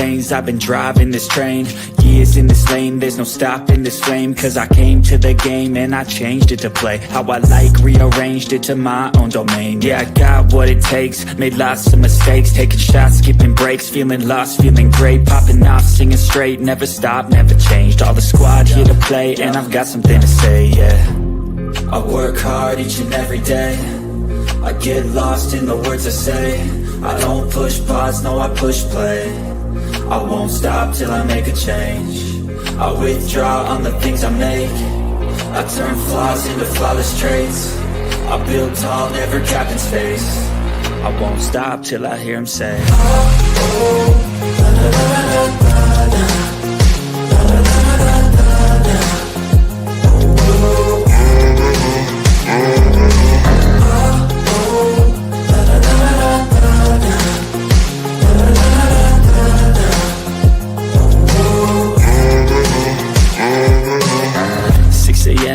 lanes, I've been driving this train. Years in this lane, there's no stopping this flame. Cause I came to the game and I changed it to play how I like, rearranged it to my own domain. Yeah, I got what it takes, made lots of mistakes, taking shots, skipping breaks, feeling lost, feeling great, popping off, singing straight, never stopped, never changed. All the squad here to play and I've got something to say, yeah. I work hard each and every day, I get lost in the words I say. I don't push pause, no I push play. I won't stop till I make a change. I withdraw on the things I make. I turn flaws into flawless traits. I build tall, never capped in space. I won't stop till I hear him say, oh, oh, la, la, la, la, la, la.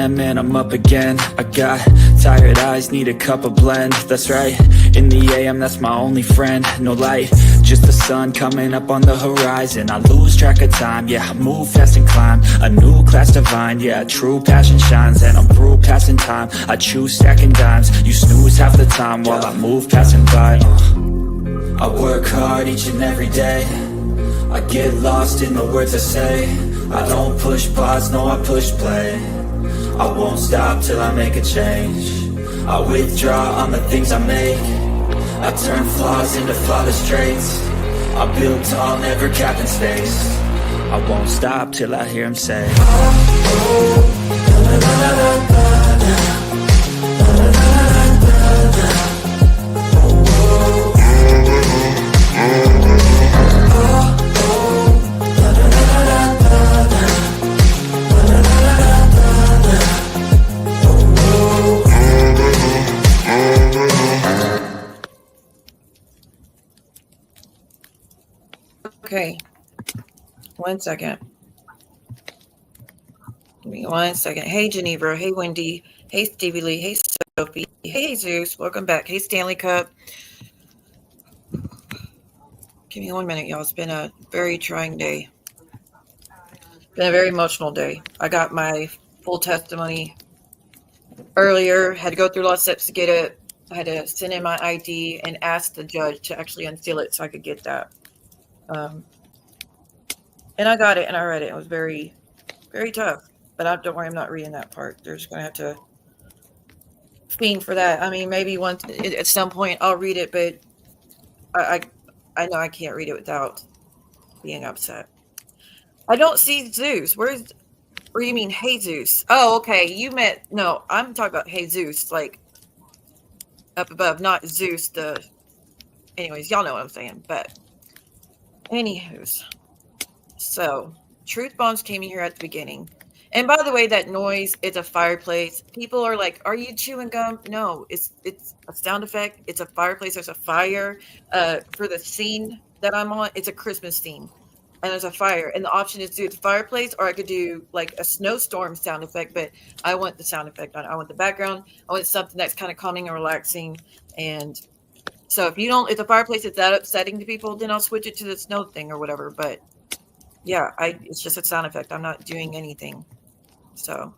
And I'm up again. I got tired eyes, need a cup of blend. That's right, in the AM, that's my only friend. No light, just the sun coming up on the horizon. I lose track of time, yeah, I move fast and climb a new class divine, yeah, true passion shines. And I'm through passing time, I choose stacking dimes. You snooze half the time while I move passing by. I work hard each and every day, I get lost in the words I say. I don't push pause, no I push play. I won't stop till I make a change. I withdraw on the things I make. I turn flaws into flawless traits. I build tall, never capped in space. I won't stop till I hear him say, oh, oh, la, la, la, la, la, la. Okay, 1 second. Give me 1 second. Hey, Geneva. Hey, Wendy. Hey, Stevie Lee. Hey, Sophie. Hey, Zeus. Welcome back. Hey, Stanley Cup. Give me 1 minute, y'all. It's been a very trying day. Been a very emotional day. I got my full testimony earlier. Had to go through a lot of steps to get it. I had to send in my ID and ask the judge to actually unseal it so I could get that. And I got it and I read it. It was very, very tough. But don't worry, I'm not reading that part. They're just going to have to fiend for that. I mean, maybe once at some point I'll read it, but I know I can't read it without being upset. I don't see Zeus. Where you mean Jesus? Oh, okay. You meant, no, I'm talking about Jesus, like up above, not Zeus. Anyways, y'all know what I'm saying. But anywho's. So, truth bombs came in here at the beginning. And by the way, that noise is a fireplace. People are like, are you chewing gum? No, it's a sound effect. It's a fireplace. There's a fire. For the scene that I'm on, it's a Christmas theme. And there's a fire. And the option is to do the fireplace, or I could do like a snowstorm sound effect. But I want the sound effect on it. I want the background. I want something that's kind of calming and relaxing. And so if the fireplace is that upsetting to people, then I'll switch it to the snow thing or whatever. But yeah, it's just a sound effect. I'm not doing anything. So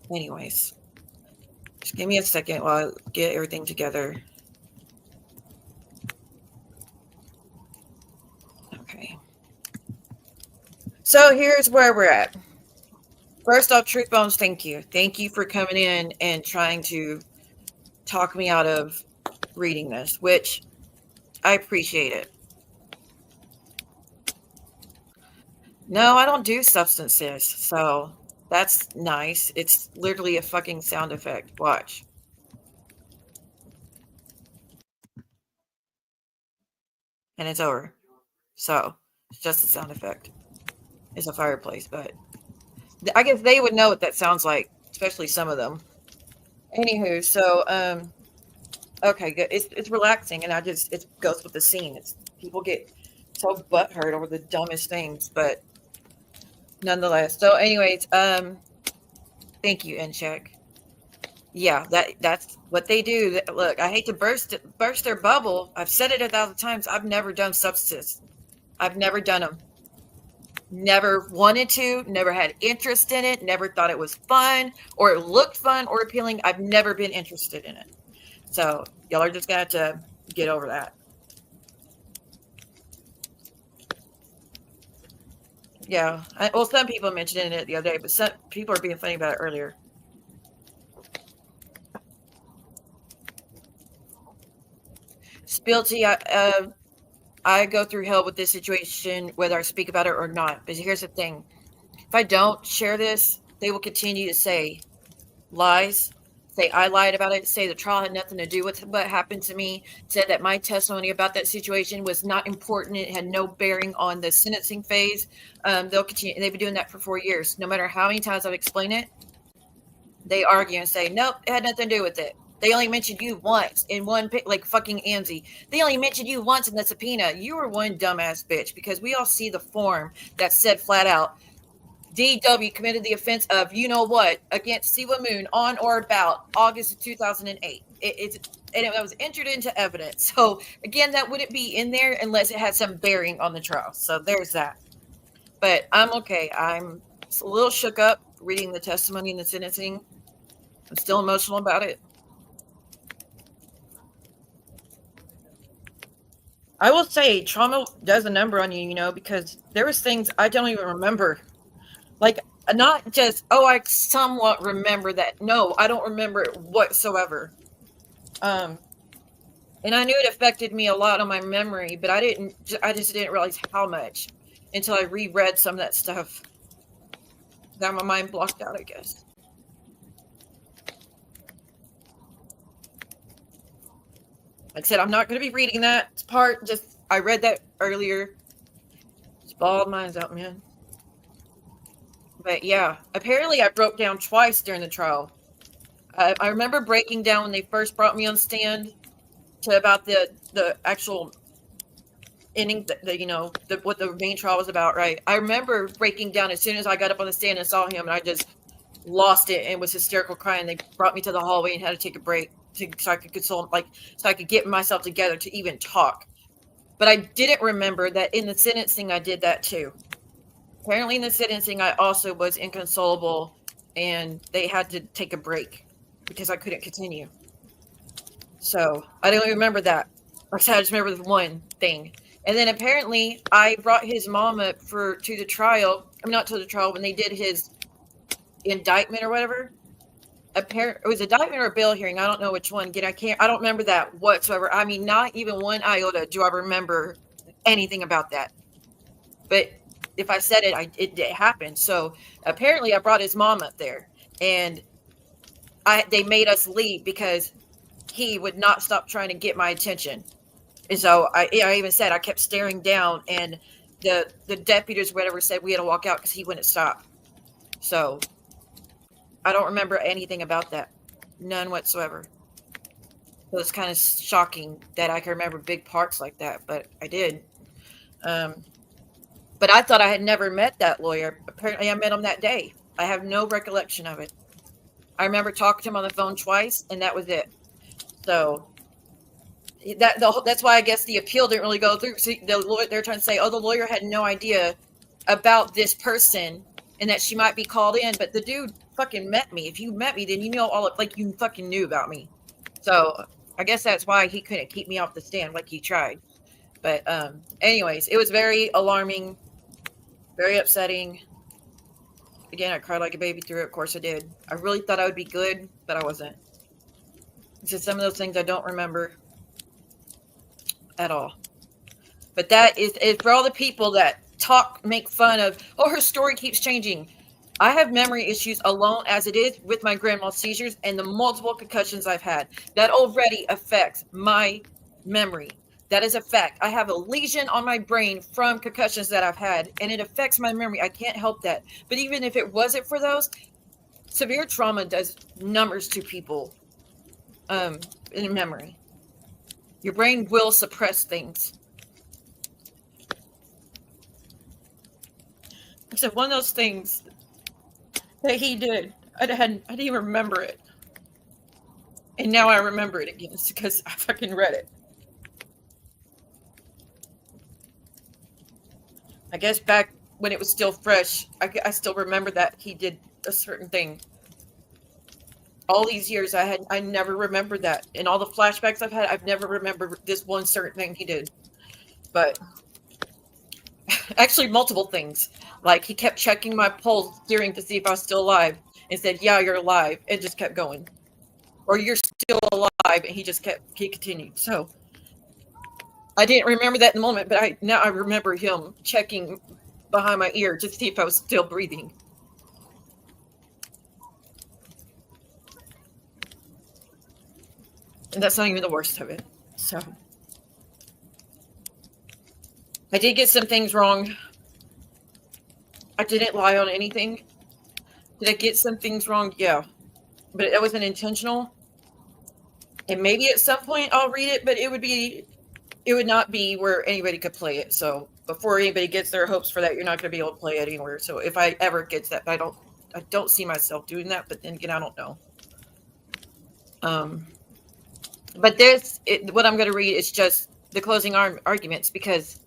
anyways, just give me a second while I get everything together. Okay. So here's where we're at. First off, Truth Bones, thank you. Thank you for coming in and trying to talk me out of reading this, which I appreciate it. No, I don't do substances, so that's nice. It's literally a fucking sound effect. Watch. And it's over. So, it's just a sound effect. It's a fireplace, but I guess they would know what that sounds like, especially some of them. Anywho, so, okay, good. It's relaxing, and it goes with the scene. People get so butthurt over the dumbest things, but nonetheless. So anyways, thank you, Incheck. Yeah, that's what they do. Look, I hate to burst their bubble. I've said it 1,000 times. I've never done substances. I've never done them. Never wanted to, never had interest in it, never thought it was fun or it looked fun or appealing. I've never been interested in it. So y'all are just going to have to get over that. Yeah. Well, some people mentioned it the other day, but some people are being funny about it earlier. Spilty, I go through hell with this situation, whether I speak about it or not. But here's the thing. If I don't share this, they will continue to say lies, say I lied about it, say the trial had nothing to do with what happened to me, said that my testimony about that situation was not important. It had no bearing on the sentencing phase. They'll continue. They've been doing that for 4 years. No matter how many times I've explained it, they argue and say, nope, it had nothing to do with it. They only mentioned you once in one, like fucking Anzi. They only mentioned you once in the subpoena. You were one dumbass bitch, because we all see the form that said flat out, DW committed the offense of, you know what, against Siwa Moon on or about August of 2008. It was entered into evidence. So again, that wouldn't be in there unless it had some bearing on the trial. So there's that. But I'm okay. I'm a little shook up reading the testimony and the sentencing. I'm still emotional about it. I will say trauma does a number on you, because there was things I don't even remember. Like, not just, I somewhat remember that. No, I don't remember it whatsoever. And I knew it affected me a lot on my memory, but I just didn't realize how much until I reread some of that stuff. Got my mind blocked out, I guess. Like I said, I'm not going to be reading that part. I read that earlier. Just bawled my eyes out, man. But yeah, apparently I broke down twice during the trial. I remember breaking down when they first brought me on stand to about the actual ending, what the main trial was about, right? I remember breaking down as soon as I got up on the stand and saw him, and I just lost it and was hysterical crying. They brought me to the hallway and had to take a break so I could console, so I could get myself together to even talk. But I didn't remember that in the sentencing I did that too. Apparently in the sentencing I also was inconsolable, and they had to take a break because I couldn't continue. So I don't remember that. Like I said, I just remember the one thing. And then apparently I brought his mom up to the trial. I mean, not to the trial, when they did his indictment or whatever. It was indictment or a bail hearing. I don't know which one. I don't remember that whatsoever. I mean, not even one iota do I remember anything about that. But if I said it, it happened. So apparently I brought his mom up there, and they made us leave because he would not stop trying to get my attention. And so I even said, I kept staring down, and the deputies, whatever, said we had to walk out because he wouldn't stop. So I don't remember anything about that. None whatsoever. So it's kind of shocking that I can remember big parts like that, but I did. But I thought I had never met that lawyer. Apparently I met him that day. I have no recollection of it. I remember talking to him on the phone twice, and that was it. So that's why I guess the appeal didn't really go through. See, they're trying to say, the lawyer had no idea about this person and that she might be called in, but the dude fucking met me. If you met me, then you know you fucking knew about me. So I guess that's why he couldn't keep me off the stand like he tried. But anyways, it was very alarming, very upsetting. Again, I cried like a baby through it. Of course I did. I really thought I would be good, but I wasn't. It's just some of those things I don't remember at all. But that is for all the people that make fun of, her story keeps changing. I have memory issues alone as it is with my grand mal seizures and the multiple concussions I've had. That already affects my memory. That is a fact. I have a lesion on my brain from concussions that I've had, and it affects my memory. I can't help that. But even if it wasn't for those, severe trauma does numbers to people in memory. Your brain will suppress things. Except one of those things that he did, I didn't even remember it. And now I remember it again. It's because I fucking read it. I guess back when it was still fresh, I still remember that he did a certain thing. All these years, I never remembered that. In all the flashbacks I've had, I've never remembered this one certain thing he did. But actually, multiple things. Like he kept checking my pulse during to see if I was still alive, and said, "Yeah, you're alive," and just kept going. Or "You're still alive," and he continued. So I didn't remember that in the moment, but now I remember him checking behind my ear to see if I was still breathing. And that's not even the worst of it. So I did get some things wrong. I didn't lie on anything. Did I get some things wrong? Yeah. But it wasn't intentional. And maybe at some point I'll read it, but it would not be where anybody could play it. So before anybody gets their hopes for that, you're not going to be able to play it anywhere. So if I ever get that, I don't see myself doing that. But then again, I don't know. But what I'm going to read is just the closing arguments, because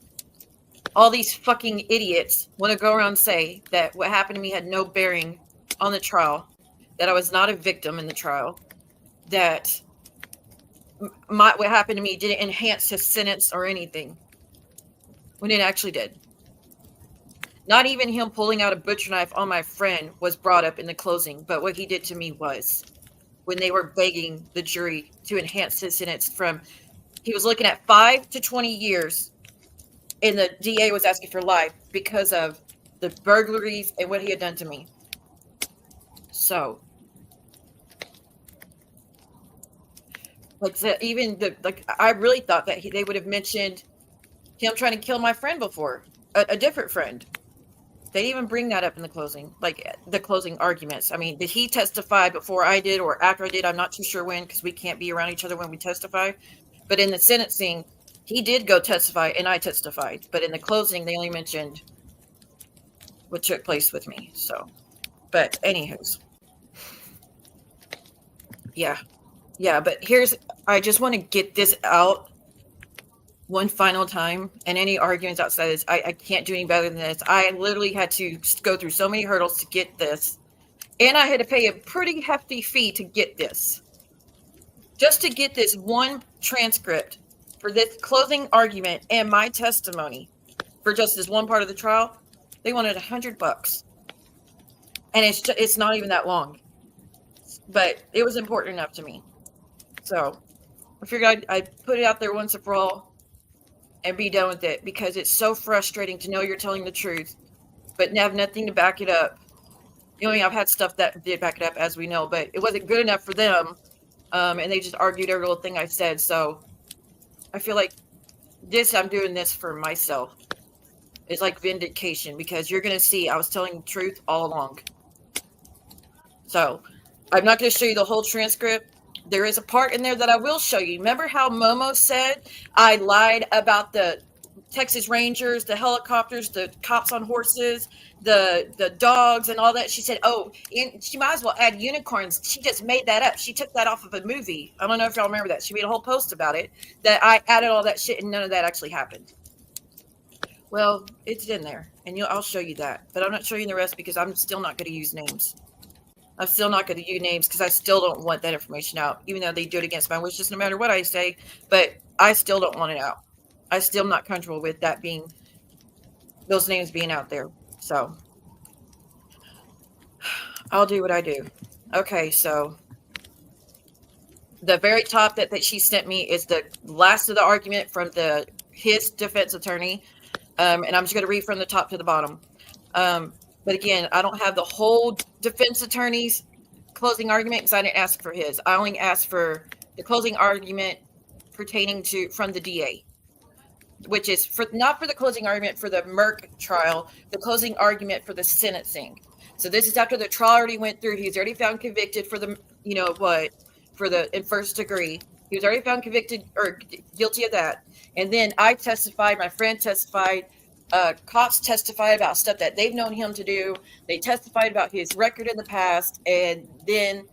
all these fucking idiots want to go around and say that what happened to me had no bearing on the trial, that I was not a victim in the trial, that what happened to me didn't enhance his sentence or anything, when it actually did. Not even him pulling out a butcher knife on my friend was brought up in the closing, but what he did to me was, when they were begging the jury to enhance his sentence from, he was looking at 5 to 20 years, and the DA was asking for life because of the burglaries and what he had done to me. So, I really thought that they would have mentioned him trying to kill my friend before, a different friend. They didn't even bring that up in the closing, like the closing arguments. I mean, did he testify before I did or after I did? I'm not too sure when, because we can't be around each other when we testify. But in the sentencing, he did go testify and I testified. But in the closing, they only mentioned what took place with me. So, but anywho's. Yeah. Yeah, but I just want to get this out one final time, and any arguments outside this, I can't do any better than this. I literally had to go through so many hurdles to get this, and I had to pay a pretty hefty fee to get this. Just to get this one transcript for this closing argument and my testimony for just this one part of the trial, they wanted $100, and it's not even that long, but it was important enough to me. So I figured I'd put it out there once and for all and be done with it, because it's so frustrating to know you're telling the truth but have nothing to back it up. I've had stuff that did back it up, as we know, but it wasn't good enough for them, and they just argued every little thing I said. So I feel like I'm doing this for myself. It's like vindication, because you're going to see I was telling the truth all along. So I'm not going to show you the whole transcript. There is a part in there that I will show you. Remember how Momo said I lied about the Texas Rangers, the helicopters, the cops on horses, the dogs, and all that? She said, she might as well add unicorns. She just made that up. She took that off of a movie. I don't know if y'all remember that. She made a whole post about it, that I added all that shit and none of that actually happened. Well, it's in there, and I'll show you that. But I'm not showing you the rest, because I'm still not going to use names. I'm still not going to use names, because I still don't want that information out, even though they do it against my wishes no matter what I say. But I still don't want it out. I still am not comfortable with those names being out there. So I'll do what I do. Okay, so the very top that she sent me is the last of the argument from his defense attorney. And I'm just going to read from the top to the bottom. But again, I don't have the whole defense attorney's closing argument, because I didn't ask for his. I only asked for the closing argument pertaining from the DA, which is not for the closing argument for the Merck trial, the closing argument for the sentencing. So this is after the trial already went through. He's already found convicted for in first degree. He was already found convicted or guilty of that. And then I testified, my friend testified, cops testified about stuff that they've known him to do. They testified about his record in the past, and then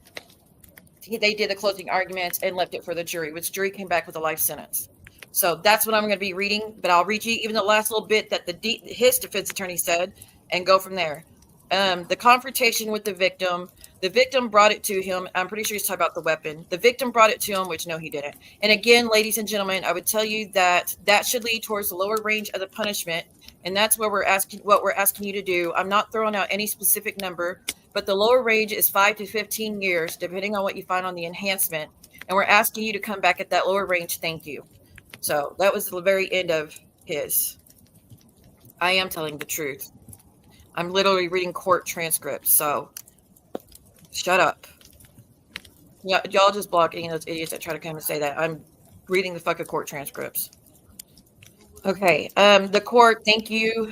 they did the closing arguments and left it for the jury, which jury came back with a life sentence. So that's what I'm going to be reading, but I'll read you even the last little bit that his defense attorney said and go from there. The confrontation with the victim brought it to him. I'm pretty sure he's talking about the weapon. The victim brought it to him, which no, he didn't. And again, ladies and gentlemen, I would tell you that should lead towards the lower range of the punishment. And that's what we're asking you to do. I'm not throwing out any specific number, but the lower range is 5 to 15 years, depending on what you find on the enhancement. And we're asking you to come back at that lower range. Thank you. So that was the very end of his. I am telling the truth. I'm literally reading court transcripts, so shut up. Yeah, y'all just block any of those idiots that try to come and say that. I'm reading the fucking court transcripts. Okay, the court, thank you,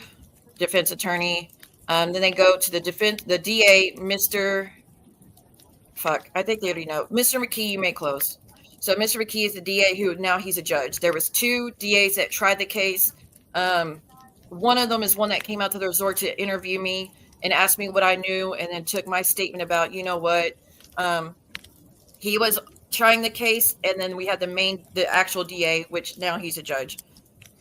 defense attorney. Then they go to the DA, Mr. Fuck, I think they already know. Mr. McKee, you may close. So Mr. McKee is the DA who now he's a judge. There was 2 DAs that tried the case. One of them is one that came out to the resort to interview me and asked me what I knew, and then took my statement about, you know what, he was trying the case, and then we had the actual DA, which now he's a judge.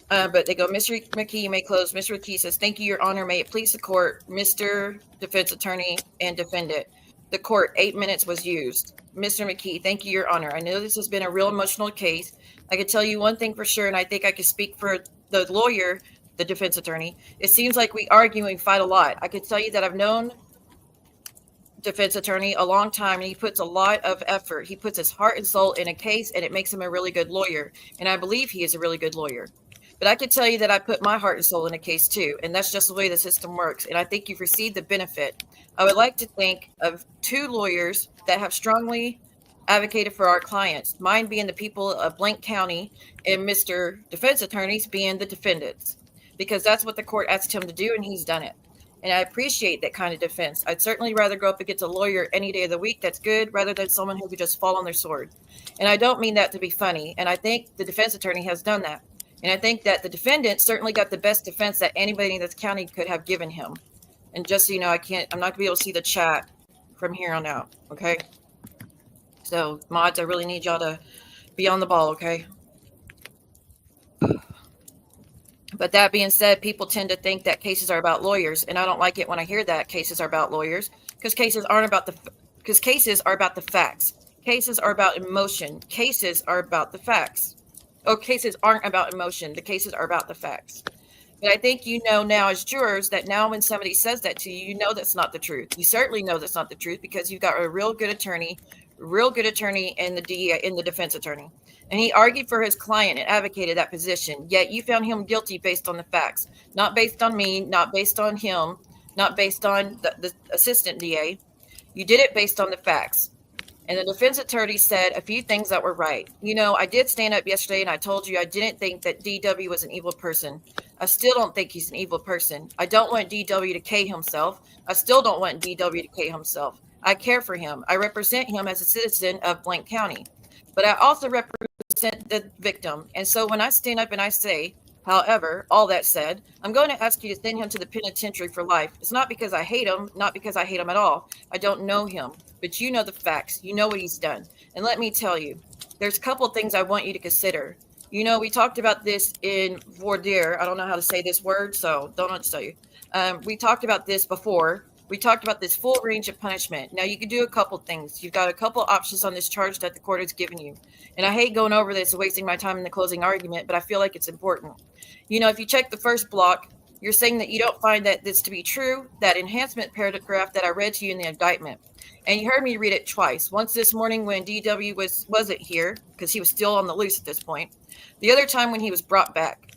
But they go, Mr. McKee, you may close. Mr. McKee says, thank you, Your Honor. May it please the court, Mr. Defense Attorney and defendant. The court, 8 minutes was used. Mr. McKee, thank you, Your Honor. I know this has been a real emotional case. I can tell you one thing for sure, and I think I can speak for the lawyer, the defense attorney. It seems like we argue and fight a lot. I can tell you that I've known defense attorney a long time, and he puts a lot of effort. He puts his heart and soul in a case, and it makes him a really good lawyer. And I believe he is a really good lawyer. But I can tell you that I put my heart and soul in a case too, and that's just the way the system works. And I think you've received the benefit. I would like to think of 2 lawyers that have strongly advocated for our clients, mine being the people of Blank County and Mr. Defense Attorneys being the defendants, because that's what the court asked him to do, and he's done it. And I appreciate that kind of defense. I'd certainly rather go up against a lawyer any day of the week that's good, rather than someone who could just fall on their sword. And I don't mean that to be funny. And I think the defense attorney has done that. And I think that the defendant certainly got the best defense that anybody in this county could have given him. And just so you know, I'm not going to be able to see the chat from here on out. Okay. So mods, I really need y'all to be on the ball. Okay. But that being said, people tend to think that cases are about lawyers. And I don't like it when I hear that cases are about lawyers, because cases are about the facts. Cases are about emotion. Cases are about the facts. Oh, cases aren't about emotion. The cases are about the facts. But I think you know now as jurors that now when somebody says that to you, you know that's not the truth. You certainly know that's not the truth, because you've got a real good attorney in the DA, in the defense attorney. And he argued for his client and advocated that position. Yet you found him guilty based on the facts, not based on me, not based on him, not based on the assistant DA. You did it based on the facts. And the defense attorney said a few things that were right. You know, I did stand up yesterday and I told you I didn't think that DW was an evil person. I still don't think he's an evil person. I don't want DW to K himself. I still don't want DW to K himself. I care for him. I represent him as a citizen of Blank County. But I also represent the victim. And so when I stand up and I say, however, all that said, I'm going to ask you to send him to the penitentiary for life. It's not because I hate him, not because I hate him at all. I don't know him, but you know the facts. You know what he's done. And let me tell you, there's a couple of things I want you to consider. You know, we talked about this in voir dire. I don't know how to say this word, so don't tell you. We talked about this before. We talked about this full range of punishment. Now, you can do a couple things. You've got a couple options on this charge that the court has given you. And I hate going over this and wasting my time in the closing argument, but I feel like it's important. You know, if you check the first block, you're saying that you don't find that this to be true, that enhancement paragraph that I read to you in the indictment. And you heard me read it twice. Once this morning when DW wasn't here, because he was still on the loose at this point. The other time when he was brought back.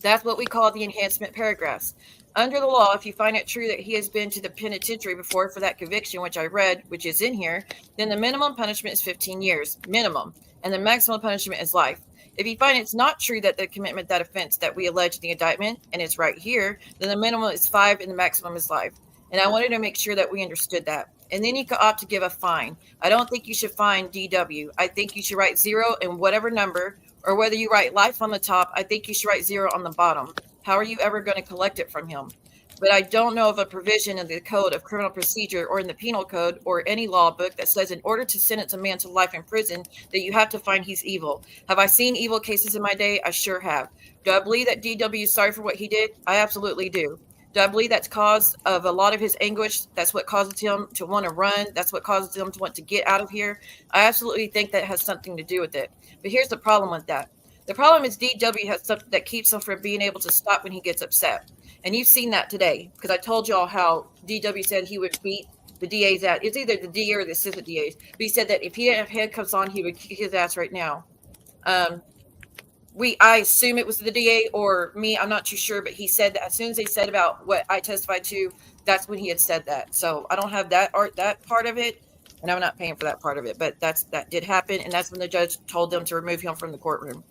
That's what we call the enhancement paragraphs. Under the law, if you find it true that he has been to the penitentiary before for that conviction, which I read, which is in here, then the minimum punishment is 15 years, minimum, and the maximum punishment is life. If you find it's not true that the commitment, that offense that we allege in the indictment, and it's right here, then the minimum is 5 and the maximum is life. And I wanted to make sure that we understood that. And then you could opt to give a fine. I don't think you should fine DW. I think you should write 0 in whatever number, or whether you write life on the top, I think you should write 0 on the bottom. How are you ever going to collect it from him? but I don't know of a provision in the Code of Criminal Procedure or in the Penal Code or any law book that says in order to sentence a man to life in prison that you have to find he's evil. Have I seen evil cases in my day? I sure have. Do I believe that DW is sorry for what he did? I absolutely do. Do I believe that's cause of a lot of his anguish? That's what causes him to want to run. That's what causes him to want to get out of here. I absolutely think that has something to do with it. But here's the problem with that. The problem is DW has something that keeps him from being able to stop when he gets upset. And you've seen that today, because I told y'all how DW said he would beat the DA's ass. It's either the DA or the assistant DA's. But he said that if he didn't have handcuffs on, he would kick his ass right now. I assume it was the DA or me. I'm not too sure, but he said that as soon as they said about what I testified to, that's when he had said that. So I don't have that part of it, and I'm not paying for that part of it. But that did happen, and that's when the judge told them to remove him from the courtroom.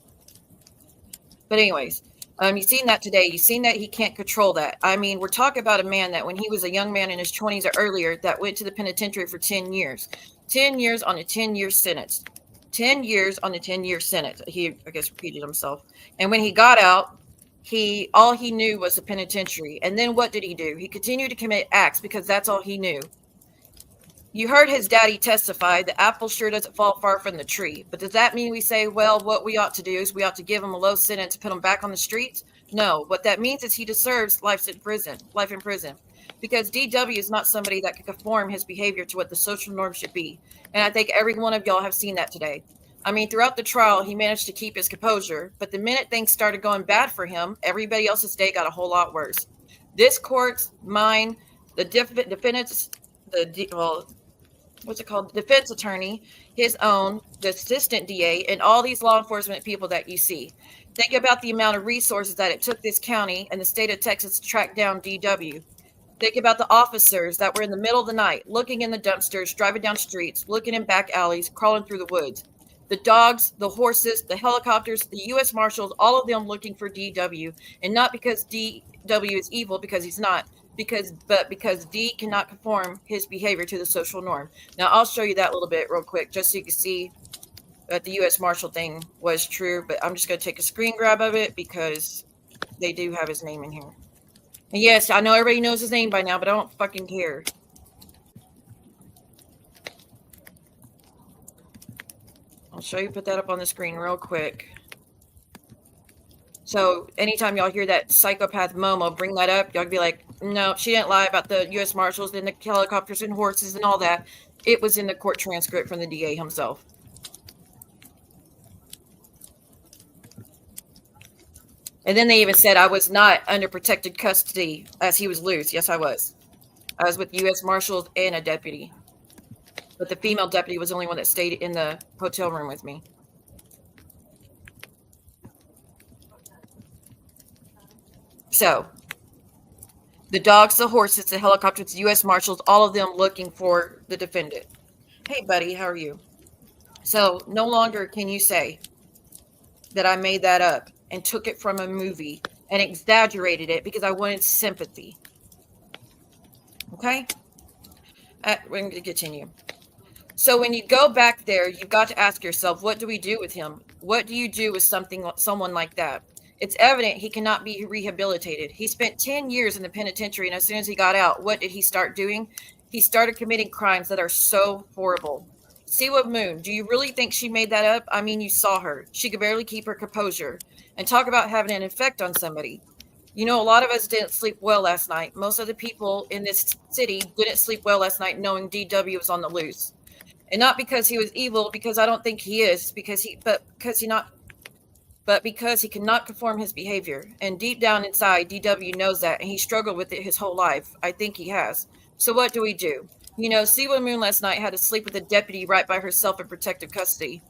But anyways, you've seen that today. You've seen that he can't control that. I mean, we're talking about a man that when he was a young man in his 20s or earlier that went to the penitentiary for 10 years. 10 years on a 10-year sentence. 10 years on a 10-year sentence. He, I guess, repeated himself. And when he got out, all he knew was the penitentiary. And then what did he do? He continued to commit acts because that's all he knew. You heard his daddy testify, the apple sure doesn't fall far from the tree. But does that mean we say, well, what we ought to do is we ought to give him a low sentence and put him back on the streets? No, what that means is he deserves life in prison. Because DW is not somebody that can conform his behavior to what the social norm should be. And I think every one of y'all have seen that today. I mean, throughout the trial, he managed to keep his composure. But the minute things started going bad for him, everybody else's day got a whole lot worse. This court's, mine, the defendant's, what's it called? The defense attorney, his own, the assistant DA, and all these law enforcement people that you see. Think about the amount of resources that it took this county and the state of Texas to track down DW. Think about the officers that were in the middle of the night, looking in the dumpsters, driving down streets, looking in back alleys, crawling through the woods. The dogs, the horses, the helicopters, the U.S. Marshals, all of them looking for DW. And not because DW is evil, because he's not. But because D cannot conform his behavior to the social norm. Now, I'll show you that a little bit real quick, just so you can see that the U.S. Marshal thing was true. But I'm just going to take a screen grab of it because they do have his name in here. And yes, I know everybody knows his name by now, but I don't fucking care. I'll show you, put that up on the screen real quick. So anytime y'all hear that psychopath Momo bring that up, y'all be like, no, she didn't lie about the U.S. Marshals and the helicopters and horses and all that. It was in the court transcript from the DA himself. And then they even said I was not under protected custody as he was loose. Yes, I was. I was with U.S. Marshals and a deputy. But the female deputy was the only one that stayed in the hotel room with me. So, the dogs, the horses, the helicopters, the U.S. Marshals, all of them looking for the defendant. Hey, buddy, how are you? So, no longer can you say that I made that up and took it from a movie and exaggerated it because I wanted sympathy. Okay? We're going to continue. So, when you go back there, you've got to ask yourself, what do we do with him? What do you do with someone like that? It's evident he cannot be rehabilitated. He spent 10 years in the penitentiary, and as soon as he got out, what did he start doing? He started committing crimes that are so horrible. Siwa Moon, do you really think she made that up? I mean, you saw her. She could barely keep her composure. And talk about having an effect on somebody. You know, a lot of us didn't sleep well last night. Most of the people in this city didn't sleep well last night knowing DW was on the loose. And not because he was evil, because I don't think he is, but because he cannot conform his behavior. And deep down inside, DW knows that, and he struggled with it his whole life. I think he has. So what do we do? You know, Siwa Moon last night had to sleep with a deputy right by herself in protective custody.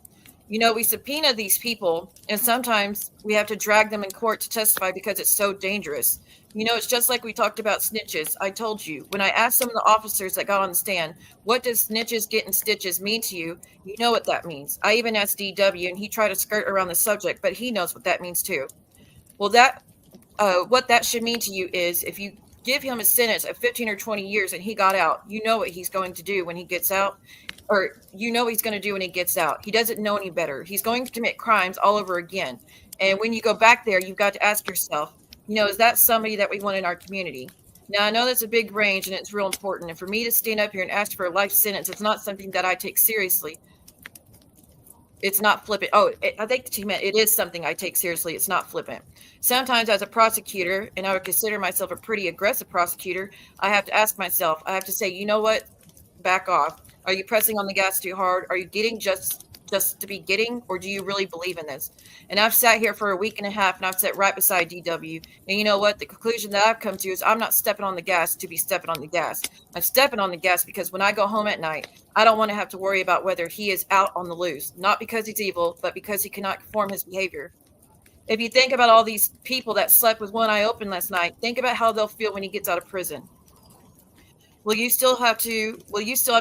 You know, we subpoena these people, and sometimes we have to drag them in court to testify because it's so dangerous. You know, it's just like we talked about snitches. I told you, when I asked some of the officers that got on the stand, what does snitches getting stitches mean to you? You know what that means. I even asked DW, and he tried to skirt around the subject, but he knows what that means too. Well, what that should mean to you is if you give him a sentence of 15 or 20 years and he got out, you know what he's going to do when he gets out. Or you know what he's going to do when he gets out. He doesn't know any better. He's going to commit crimes all over again. And when you go back there, you've got to ask yourself, you know, is that somebody that we want in our community? Now, I know that's a big range and it's real important. And for me to stand up here and ask for a life sentence, it's not something that I take seriously. It's not flippant. Oh, I think she meant it is something I take seriously. It's not flippant. Sometimes as a prosecutor, and I would consider myself a pretty aggressive prosecutor, I have to ask myself, I have to say, you know what? Back off. Are you pressing on the gas too hard? Are you getting just to be getting, or do you really believe in this? And I've sat here for a week and a half, and I've sat right beside DW. And you know what? The conclusion that I've come to is I'm not stepping on the gas to be stepping on the gas. I'm stepping on the gas because when I go home at night, I don't want to have to worry about whether he is out on the loose, not because he's evil, but because he cannot conform his behavior. If you think about all these people that slept with one eye open last night, think about how they'll feel when he gets out of prison. Will you still have to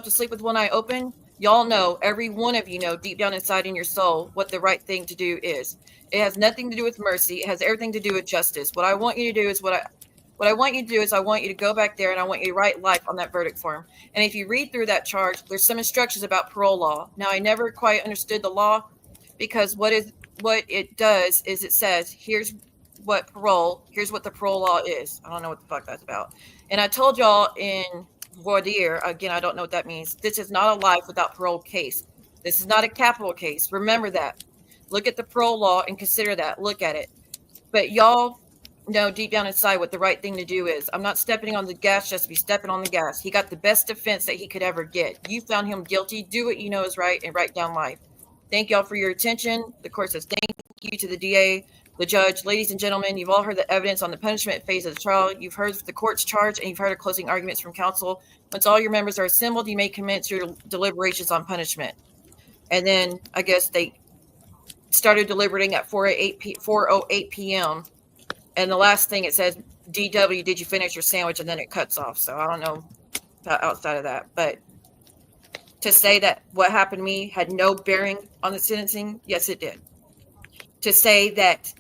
sleep with one eye open? Y'all know, every one of you know deep down inside in your soul what the right thing to do is. It has nothing to do with mercy. It has everything to do with justice. What I want you to do is I want you to go back there and I want you to write life on that verdict form. And if you read through that charge, there's some instructions about parole law. Now, I never quite understood the law because what it does is it says, here's what the parole law is. I don't know what the fuck that's about. And I told y'all in voir dire, again, I don't know what that means. This is not a life without parole case. This is not a capital case. Remember that. Look at the parole law and consider that. Look at it. But y'all know deep down inside what the right thing to do is. I'm not stepping on the gas just to be stepping on the gas. He got the best defense that he could ever get. You found him guilty. Do what you know is right and write down life. Thank y'all for your attention. The court says thank you to the DA, the judge. Ladies and gentlemen, you've all heard the evidence on the punishment phase of the trial. You've heard the court's charge, and you've heard closing arguments from counsel. Once all your members are assembled, you may commence your deliberations on punishment. And then I guess they started deliberating at 4:08 p.m. And the last thing it says, DW, did you finish your sandwich? And then it cuts off. So I don't know outside of that. But to say that what happened to me had no bearing on the sentencing, yes, it did. To say that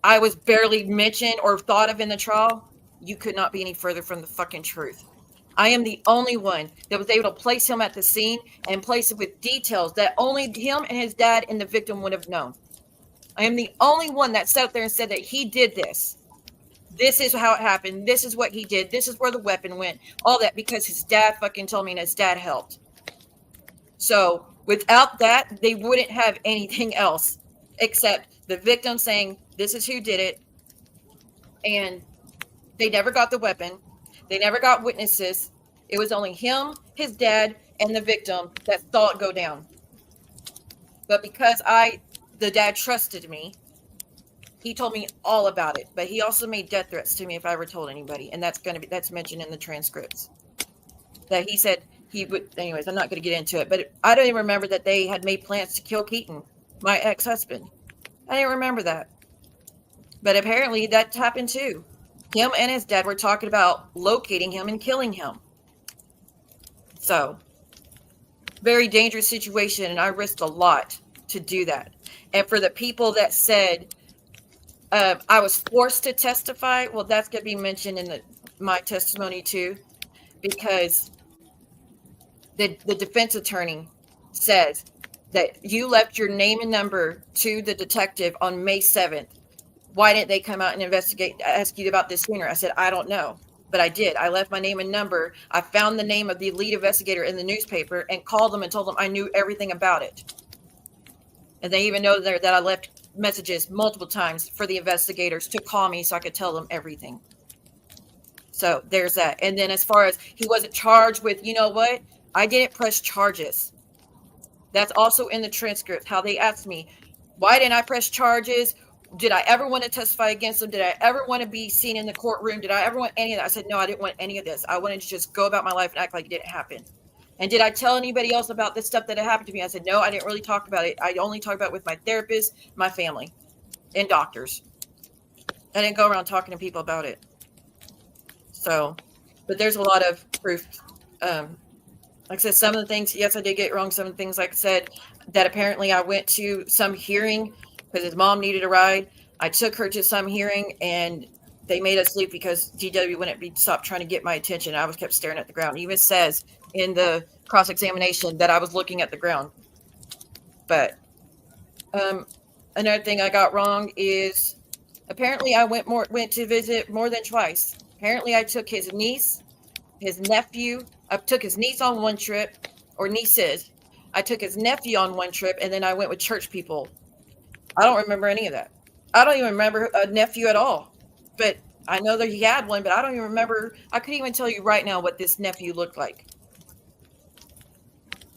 I was barely mentioned or thought of in the trial, you could not be any further from the fucking truth. I am the only one that was able to place him at the scene and place it with details that only him and his dad and the victim would have known. I am the only one that sat up there and said that he did this. This is how it happened. This is what he did. This is where the weapon went. All that because his dad fucking told me and his dad helped. So without that, they wouldn't have anything else except the victim saying, this is who did it. And they never got the weapon. They never got witnesses. It was only him, his dad, and the victim that saw it go down. But because the dad trusted me, he told me all about it. But he also made death threats to me if I ever told anybody. And that's mentioned in the transcripts. That he said he would. Anyways, I'm not going to get into it. But I don't even remember that they had made plans to kill Keaton, my ex-husband. I didn't remember that. But apparently that happened too. Him and his dad were talking about locating him and killing him. So, very dangerous situation, and I risked a lot to do that. And for the people that said I was forced to testify, well, that's going to be mentioned in my testimony too, because the defense attorney says that you left your name and number to the detective on May 7th. Why didn't they come out and investigate, ask you about this sooner? I said, I don't know, but I did. I left my name and number. I found the name of the lead investigator in the newspaper and called them and told them I knew everything about it. And they even know that I left messages multiple times for the investigators to call me so I could tell them everything. So there's that. And then as far as he wasn't charged with, you know what? I didn't press charges. That's also in the transcript, how they asked me, why didn't I press charges? Did I ever want to testify against them? Did I ever want to be seen in the courtroom? Did I ever want any of that? I said, no, I didn't want any of this. I wanted to just go about my life and act like it didn't happen. And did I tell anybody else about this stuff that had happened to me? I said, no, I didn't really talk about it. I only talked about it with my therapist, my family, and doctors. I didn't go around talking to people about it. So, but there's a lot of proof. Like I said, some of the things, yes, I did get wrong. Some of the things, like I said, that apparently I went to some hearing because his mom needed a ride. I took her to some hearing and they made us leave because DW wouldn't stop trying to get my attention. I was kept staring at the ground. It even says in the cross-examination that I was looking at the ground. But another thing I got wrong is apparently I went to visit more than twice. Apparently, I took his niece, his nephew. I took his niece on one trip, or nieces. I took his nephew on one trip, and then I went with church people. I don't remember any of that. I don't even remember a nephew at all. But I know that he had one, but I don't even remember. I couldn't even tell you right now what this nephew looked like.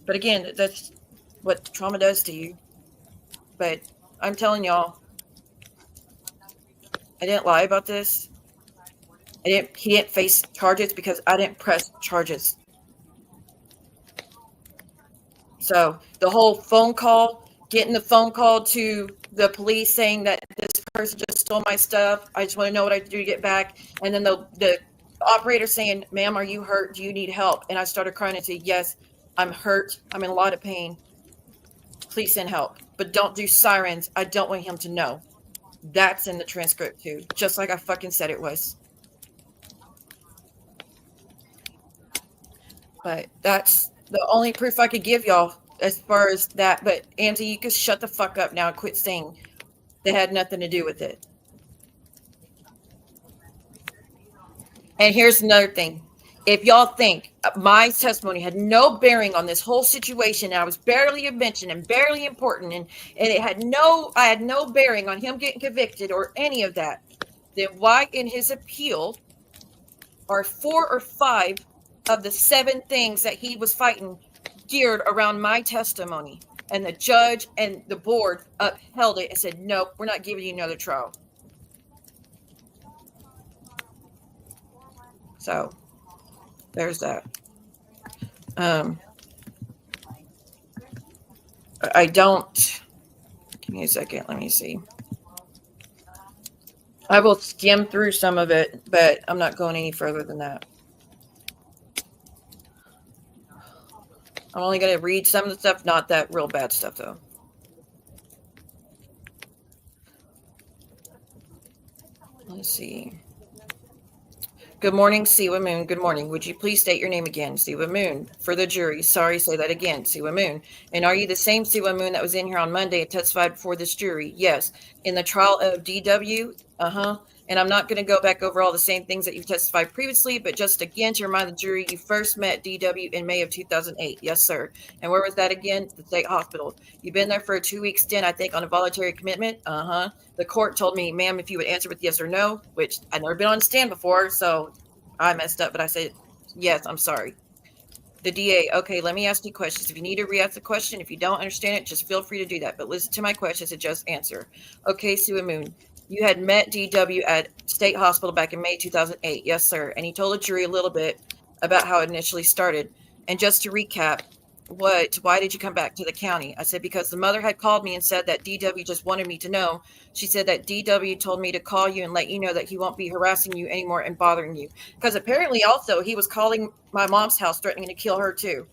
But again, that's what trauma does to you. But I'm telling y'all, I didn't lie about this. He didn't face charges because I didn't press charges. So the whole phone call, getting the phone call to the police saying that this person just stole my stuff. I just want to know what I do to get back. And then the operator saying, "Ma'am, are you hurt? Do you need help?" And I started crying and said, "Yes, I'm hurt. I'm in a lot of pain. Please send help. But don't do sirens. I don't want him to know." That's in the transcript too, just like I fucking said it was. But that's the only proof I could give y'all as far as that. But Angie, you can shut the fuck up now and quit saying they had nothing to do with it. And here's another thing. If y'all think my testimony had no bearing on this whole situation, and I was barely mentioned and barely important, and I had no bearing on him getting convicted or any of that, then why in his appeal are 4 or 5 of the 7 things that he was fighting geared around my testimony? And the judge and the board upheld it and said, "Nope, we're not giving you another trial." So there's that. I don't. Give me a second. Let me see. I will skim through some of it, but I'm not going any further than that. I'm only going to read some of the stuff, not that real bad stuff, though. Let's see. Good morning, Siwa Moon. Good morning. Would you please state your name again? Siwa Moon. For the jury. Sorry, say that again. Siwa Moon. And are you the same Siwa Moon that was in here on Monday and testified before this jury? Yes. In the trial of DW? Uh-huh. And I'm not going to go back over all the same things that you've testified previously, but just again to remind the jury, you first met DW in May of 2008. Yes, sir. And where was that again? The state hospital. You've been there for a 2-week stint, I think, on a voluntary commitment. Uh-huh. The court told me, "Ma'am, if you would answer with yes or no," which I've never been on the stand before, so I messed up, but I said, "Yes, I'm sorry." The DA, "Okay, let me ask you questions. If you need to re-ask the question, if you don't understand it, just feel free to do that. But listen to my questions and just answer." Okay, Siwa Moon. You had met DW at State Hospital back in May 2008. Yes, sir. And he told the jury a little bit about how it initially started. And just to recap, why did you come back to the county? I said, because the mother had called me and said that DW just wanted me to know. She said that DW told me to call you and let you know that he won't be harassing you anymore and bothering you. Because apparently also he was calling my mom's house threatening to kill her too.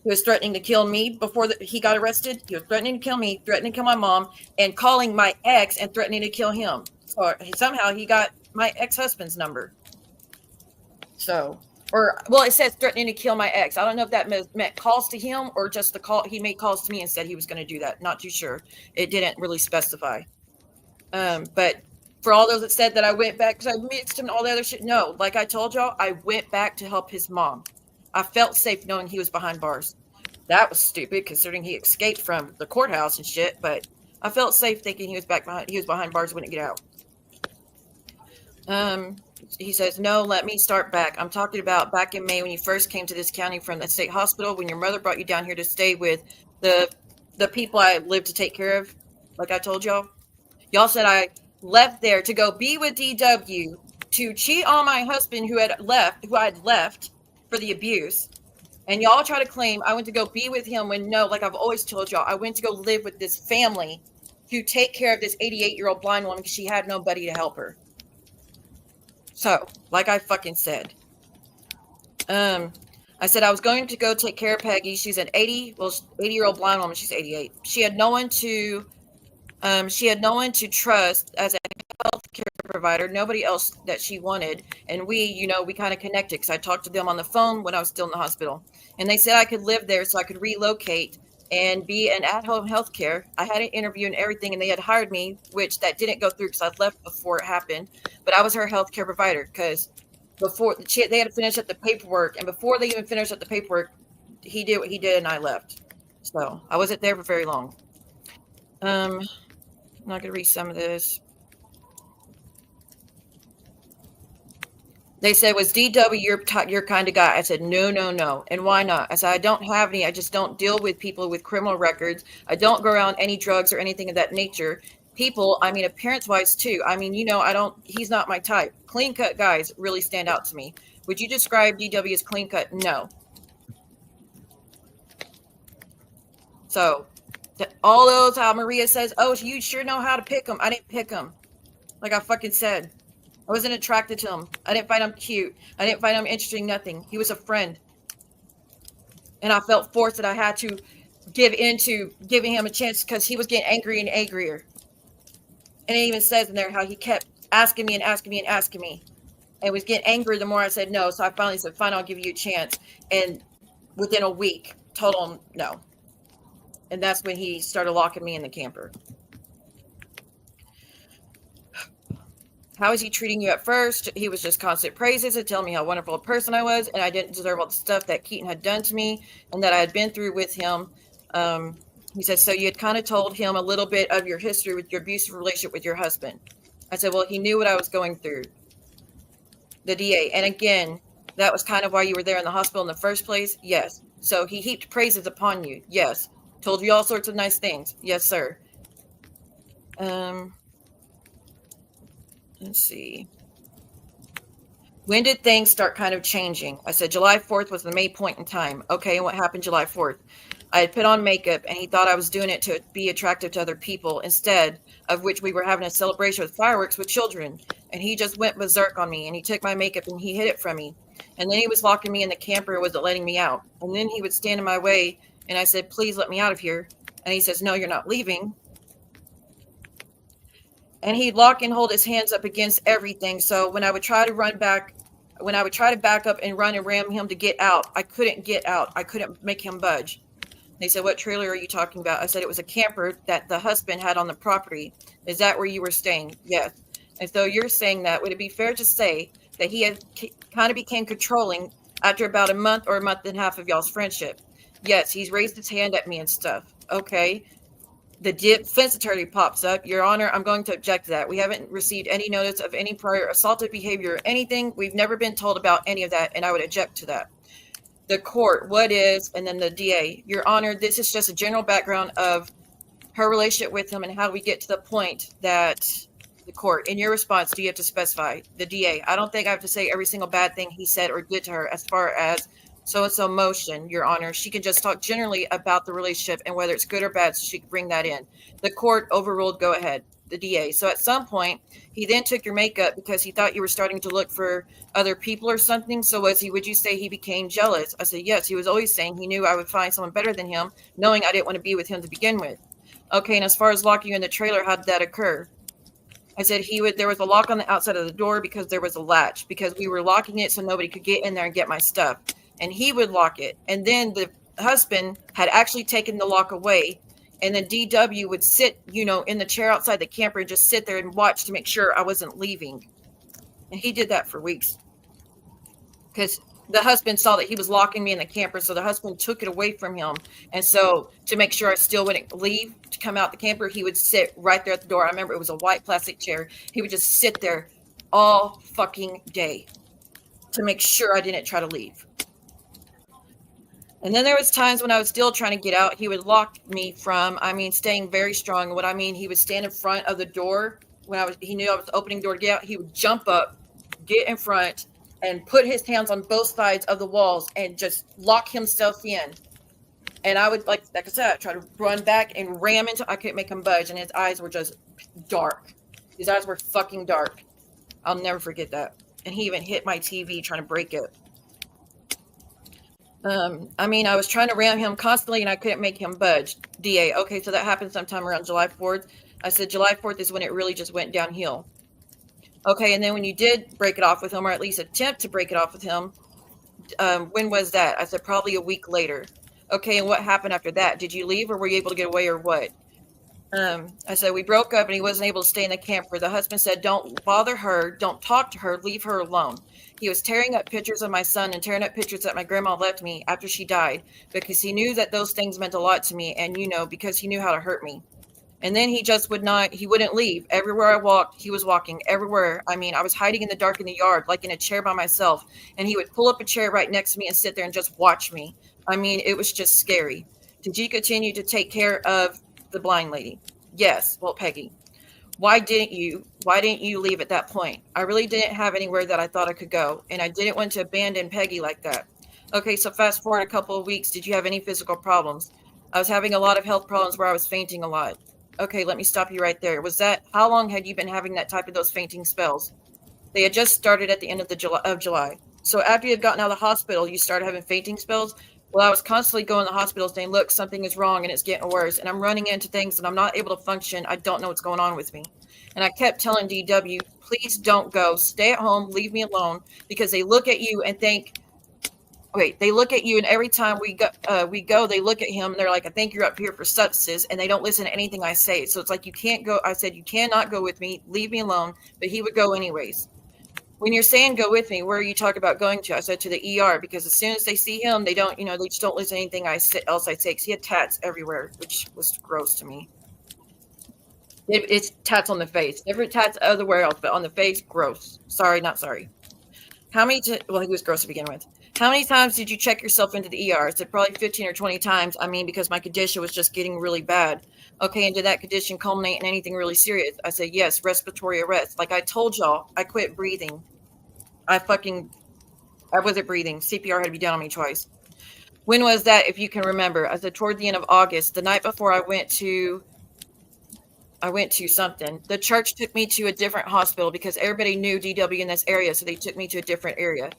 He was threatening to kill me before he got arrested. He was threatening to kill me, threatening to kill my mom, and calling my ex and threatening to kill him. So somehow he got my ex-husband's number. So, it says threatening to kill my ex. I don't know if that meant calls to him or just the call. He made calls to me and said he was going to do that. Not too sure. It didn't really specify. But for all those that said that I went back because I mixed him and all the other shit, no. Like I told y'all, I went back to help his mom. I felt safe knowing he was behind bars. That was stupid considering he escaped from the courthouse and shit, but I felt safe thinking he was behind bars, wouldn't get out. He says, "No, let me start back. I'm talking about back in May when you first came to this county from the state hospital, when your mother brought you down here to stay with the people I lived to take care of, like I told y'all. Y'all said I left there to go be with DW to cheat on my husband who I'd left for the abuse. And y'all try to claim I went to go be with him when no, like I've always told y'all, I went to go live with this family to take care of this 88-year-old blind woman because she had nobody to help her." So, like I fucking said, I said I was going to go take care of Peggy. She's an 80-year-old blind woman. She's 88. She had no one to trust as a healthcare provider, nobody else that she wanted. And we kind of connected because I talked to them on the phone when I was still in the hospital. And they said I could live there so I could relocate and be an at-home healthcare. I had an interview and everything, and they had hired me, which that didn't go through because I left before it happened. But I was her healthcare provider because before they had to finish up the paperwork, and before they even finished up the paperwork, he did what he did, and I left. So I wasn't there for very long. I'm not gonna read some of this. They said, was DW your kind of guy? I said, no, no, no. And why not? I said, I don't have any. I just don't deal with people with criminal records. I don't go around any drugs or anything of that nature. People, I mean, appearance-wise too. I mean, he's not my type. Clean-cut guys really stand out to me. Would you describe DW as clean-cut? No. So, all those, how Maria says, oh, you sure know how to pick them. I didn't pick them. Like I fucking said. I wasn't attracted to him. I didn't find him cute. I didn't find him interesting, nothing. He was a friend. And I felt forced that I had to give into giving him a chance because he was getting angry and angrier. And it even says in there how he kept asking me and asking me and asking me. And was getting angry the more I said no. So I finally said, fine, I'll give you a chance. And within a week, told him no. And that's when he started locking me in the camper. How was he treating you at first? He was just constant praises and telling me how wonderful a person I was, and I didn't deserve all the stuff that Keaton had done to me and that I had been through with him. He said, so you had kind of told him a little bit of your history with your abusive relationship with your husband. I said, well, he knew what I was going through. The DA. And again, that was kind of why you were there in the hospital in the first place? Yes. So he heaped praises upon you? Yes. Told you all sorts of nice things? Yes, sir. Let's see. When did things start kind of changing? I said July 4th was the main point in time. Okay, and what happened July 4th? I had put on makeup, and he thought I was doing it to be attractive to other people, instead of which we were having a celebration with fireworks with children. And he just went berserk on me, and he took my makeup, and he hid it from me. And then he was locking me in the camper and wasn't letting me out. And then he would stand in my way, and I said, please let me out of here. And he says, no, you're not leaving. And he'd lock and hold his hands up against everything. So when I would try to back up and run and ram him to get out, I couldn't get out. I couldn't make him budge. They said, what trailer are you talking about? I said, it was a camper that the husband had on the property. Is that where you were staying? Yes. And so you're saying that, would it be fair to say that he had kind of became controlling after about a month or a month and a half of y'all's friendship? Yes, he's raised his hand at me and stuff. Okay. The defense attorney pops up. Your Honor, I'm going to object to that. We haven't received any notice of any prior assaultive behavior or anything. We've never been told about any of that, and I would object to that. The court, what is, and then the DA. Your Honor, this is just a general background of her relationship with him and how we get to the point that the court. In your response, do you have to specify? The DA, I don't think I have to say every single bad thing he said or did to her as far as so-and-so motion, Your Honor. She can just talk generally about the relationship and whether it's good or bad, so she can bring that in. The court overruled, go ahead, the DA. So at some point, he then took your makeup because he thought you were starting to look for other people or something. So would you say he became jealous? I said, yes, he was always saying he knew I would find someone better than him, knowing I didn't want to be with him to begin with. Okay, and as far as locking you in the trailer, how did that occur? I said there was a lock on the outside of the door because there was a latch, because we were locking it so nobody could get in there and get my stuff. And he would lock it. And then the husband had actually taken the lock away. And then DW would sit, in the chair outside the camper and just sit there and watch to make sure I wasn't leaving. And he did that for weeks. Because the husband saw that he was locking me in the camper. So the husband took it away from him. And so to make sure I still wouldn't leave to come out the camper, he would sit right there at the door. I remember it was a white plastic chair. He would just sit there all fucking day to make sure I didn't try to leave. And then there was times when I was still trying to get out. He would lock me from, staying very strong. What I mean, he would stand in front of the door when he knew I was opening the door to get out. He would jump up, get in front, and put his hands on both sides of the walls and just lock himself in. And I would, like I said, try to run back and ram into. I couldn't make him budge, and his eyes were just dark. His eyes were fucking dark. I'll never forget that. And he even hit my TV trying to break it. I was trying to ram him constantly and I couldn't make him budge. DA, okay, so that happened sometime around July 4th. I said July 4th is when it really just went downhill. Okay, and then when you did break it off with him, or at least attempt to break it off with him, when was that? I said probably a week later. Okay, and what happened after that? Did you leave or were you able to get away or what? I said we broke up and he wasn't able to stay in the camper. The husband said, don't bother her, don't talk to her, leave her alone. He was tearing up pictures of my son and tearing up pictures that my grandma left me after she died because he knew that those things meant a lot to me, and because he knew how to hurt me. And then he just wouldn't leave. Everywhere I walked, he was walking. Everywhere. I mean, I was hiding in the dark in the yard, like in a chair by myself, and he would pull up a chair right next to me and sit there and just watch me. I mean, it was just scary. Did you continue to take care of the blind lady? Yes. Well, Peggy, why didn't you leave at that point? I really didn't have anywhere that I thought I could go, and I didn't want to abandon Peggy like that. Okay, so fast forward a couple of weeks. Did you have any physical problems? I was having a lot of health problems where I was fainting a lot. Okay, let me stop you right there. How long had you been having those fainting spells? They had just started at the end of July. So after you had gotten out of the hospital, you started having fainting spells? Well, I was constantly going to the hospital saying, look, something is wrong and it's getting worse. And I'm running into things and I'm not able to function. I don't know what's going on with me. And I kept telling DW, please don't go. Stay at home. Leave me alone. Because they look at you and think, they look at you, and every time we go, they look at him, and they're like, I think you're up here for substances, and they don't listen to anything I say. So it's like, you can't go. I said, you cannot go with me. Leave me alone. But he would go anyways. When you're saying go with me, where are you talking about going to? I said to the ER, because as soon as they see him, they don't, they just don't listen to anything else I say, because he had tats everywhere, which was gross to me. It's tats on the face. Different tats everywhere else, but on the face, gross. Sorry, not sorry. He was gross to begin with. How many times did you check yourself into the ER? I said probably 15 or 20 times. I mean, because my condition was just getting really bad. Okay, and did that condition culminate in anything really serious? I said, yes, respiratory arrest. Like I told y'all, I quit breathing. I wasn't breathing. CPR had to be done on me twice. When was that, if you can remember? I said, toward the end of August, the night before I went to something. The church took me to a different hospital because everybody knew DW in this area, so they took me to a different area.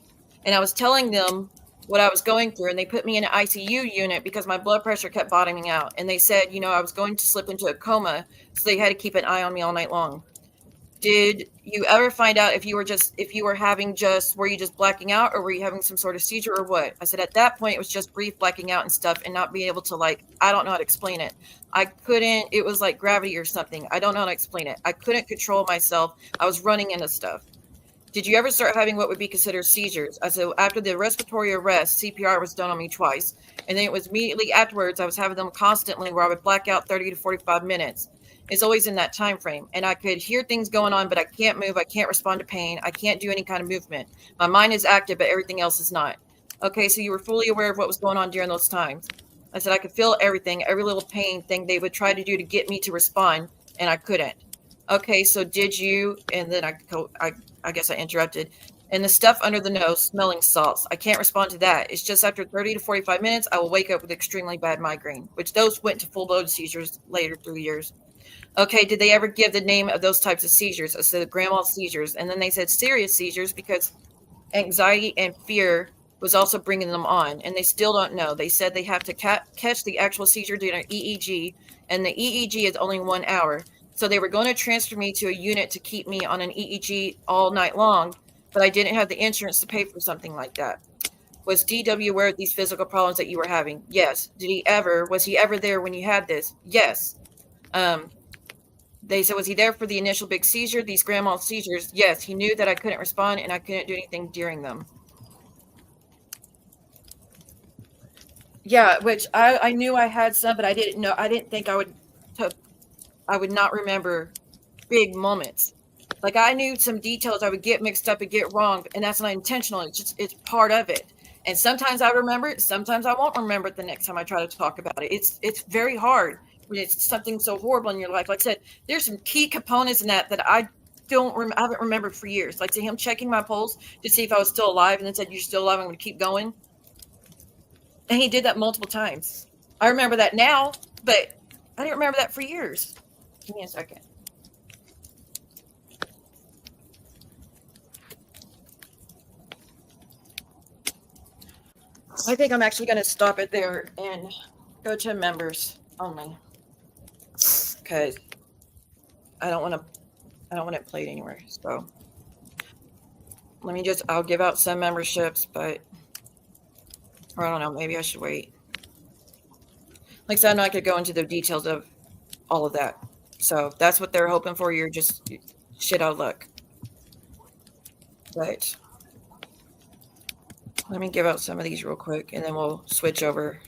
And I was telling them what I was going through, and they put me in an ICU unit because my blood pressure kept bottoming out. And they said, I was going to slip into a coma, so they had to keep an eye on me all night long. Did you ever find out were you just blacking out, or were you having some sort of seizure or what? I said, at that point, it was just brief blacking out and stuff, and not being able to, I don't know how to explain it. It was like gravity or something. I don't know how to explain it. I couldn't control myself. I was running into stuff. Did you ever start having what would be considered seizures? I said, after the respiratory arrest, CPR was done on me twice. And then it was immediately afterwards, I was having them constantly where I would black out 30 to 45 minutes. It's always in that time frame. And I could hear things going on, but I can't move. I can't respond to pain. I can't do any kind of movement. My mind is active, but everything else is not. Okay, so you were fully aware of what was going on during those times. I said, I could feel everything, every little pain thing they would try to do to get me to respond, and I couldn't. Okay, so did you, and then I guess I interrupted, and the stuff under the nose, smelling salts, I can't respond to that. It's just after 30 to 45 minutes, I will wake up with extremely bad migraine, which those went to full-blown seizures later through the years. Okay, did they ever give the name of those types of seizures? I said grand mal seizures, and then they said serious seizures because anxiety and fear was also bringing them on, and they still don't know. They said they have to catch the actual seizure during an EEG, and the EEG is only 1 hour. So they were going to transfer me to a unit to keep me on an EEG all night long, but I didn't have the insurance to pay for something like that. Was DW aware of these physical problems that you were having? Yes. Was he ever there when you had this? Yes. They said, was he there for the initial big seizure, these grand mal seizures? Yes. He knew that I couldn't respond and I couldn't do anything during them. Yeah, which I knew I had some, but I didn't think I would not remember big moments. Like I knew some details I would get mixed up and get wrong, and that's not intentional. It's part of it. And sometimes I remember it, sometimes I won't remember it the next time I try to talk about it. It's very hard when it's something so horrible in your life. Like I said, there's some key components in that I haven't remembered for years. Like to him checking my pulse to see if I was still alive, and then said, "You're still alive. I'm going to keep going." And he did that multiple times. I remember that now, but I didn't remember that for years. Give me a second. I think I'm actually going to stop it there and go to members only, because I don't want it played anywhere. So I'll give out some memberships, or I don't know, maybe I should wait. Like I said, I'm not going to go into the details of all of that. So that's what they're hoping for. You're just shit out of luck. But Let me give out some of these real quick, and then we'll switch over.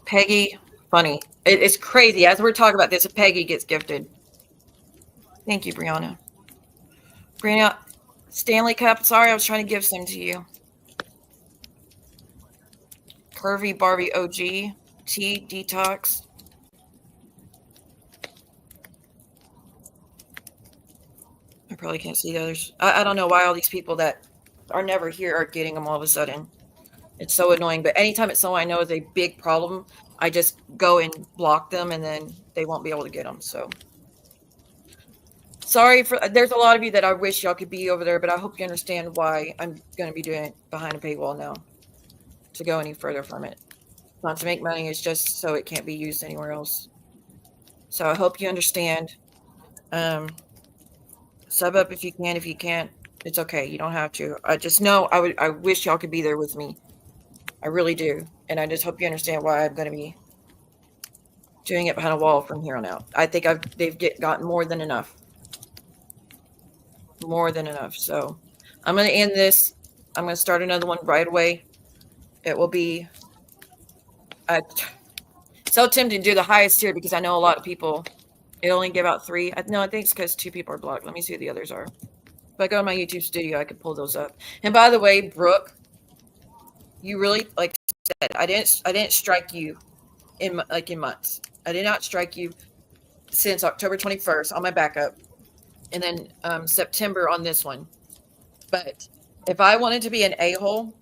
Peggy, funny. It's crazy. As we're talking about this, Peggy gets gifted. Thank you, Brianna. Brianna, Stanley Cup. Sorry, I was trying to give some to you. Curvy Barbie OG. Tea Detox. I probably can't see the others. I don't know why all these people that are never here are getting them all of a sudden. It's so annoying. But anytime it's someone I know is a big problem, I just go and block them, and then they won't be able to get them. So sorry for. There's a lot of you that I wish y'all could be over there, but I hope you understand why I'm going to be doing it behind a paywall now. To go any further from it, not to make money. It's just so it can't be used anywhere else. So I hope you understand. Sub up if you can. If you can't, it's okay. You don't have to. I just know I wish y'all could be there with me. I really do. And I just hope you understand why I'm going to be doing it behind a wall from here on out. I think they've gotten more than enough. More than enough. So I'm going to end this. I'm going to start another one right away. It will be so tempting to do the highest tier because I know a lot of people. It only give out 3. No, I think it's because 2 people are blocked. Let me see who the others are. If I go to my YouTube studio, I could pull those up. And by the way, Brooke, you really, like I said, I didn't strike you in months. I did not strike you since October 21st on my backup, and then September on this one. But if I wanted to be an a-hole,